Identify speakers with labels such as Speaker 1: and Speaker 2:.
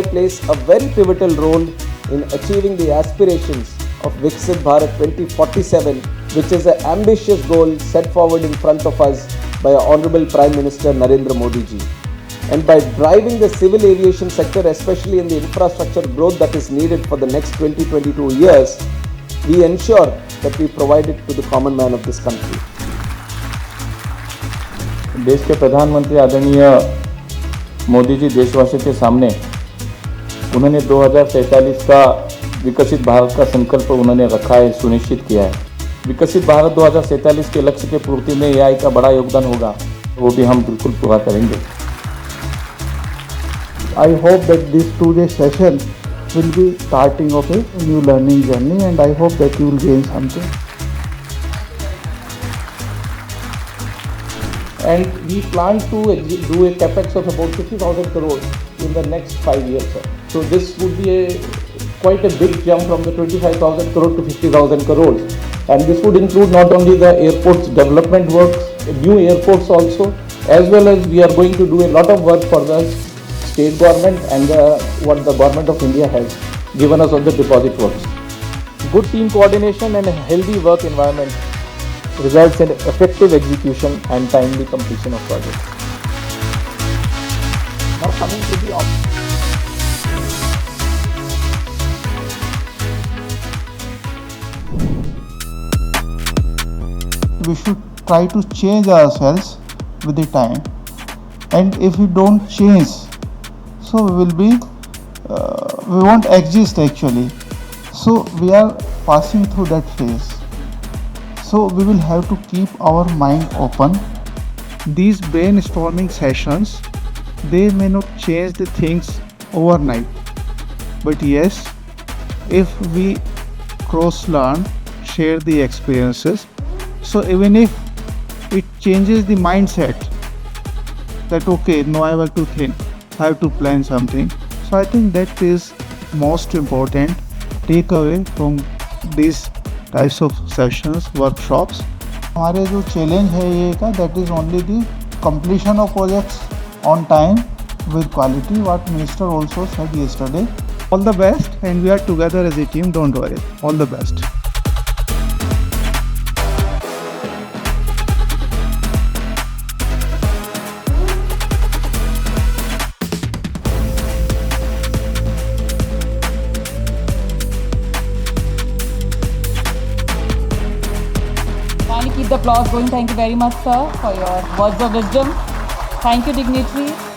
Speaker 1: AAI plays a very pivotal role in achieving the aspirations of Viksit Bharat 2047, which is an ambitious goal set forward in front of us by our Honorable Prime Minister Narendra Modi ji. And by driving the civil aviation sector, especially in the infrastructure growth that is needed for the next 20-22 years, we ensure that we provide it to the common man of this country.
Speaker 2: देश के प्रधानमंत्री आदरणीय मोदी जी देशवासियों के सामने उन्होंने 2047 का विकसित भारत का संकल्प उन्होंने रखा है, सुनिश्चित किया है। विकसित भारत 2047 के लक्ष्य के पूर्ति में एआई का बड़ा योगदान होगा, वो भी हम बिल्कुल पूरा करेंगे।
Speaker 3: I hope that this 2-day session will be starting of a new learning journey, and I hope that you will gain something.
Speaker 4: And we plan to do a capex of about 50,000 crores in the next 5 years. Sir. So this would be quite a big jump from the 25,000 crore to 50,000 crores. And this would include not only the airports development works, new airports also, as well as we are going to do a lot of work for the state government and what the government of India has given us on the deposit works.
Speaker 2: Good team coordination and a healthy work environment results in effective execution and timely completion of projects.
Speaker 4: Now coming to the
Speaker 3: We should try to change ourselves with the time, and if we don't change, so we will be we won't exist actually. So we are passing through that phase. So we will have to keep our mind open. These brainstorming sessions, they may not change the things overnight, but yes, if we cross learn, share the experiences, so even if it changes the mindset that okay, now I have to think, I have to plan something. So I think that is most important takeaway from these types of sessions, workshops. हमारे जो challenge है ये का, that is only the completion of projects on time with quality, what Minister also said yesterday. All the best, and we are together as a team, don't worry. All the best.
Speaker 5: Keep the applause going. Thank you very much, sir, for your words of wisdom. Thank you, dignitaries.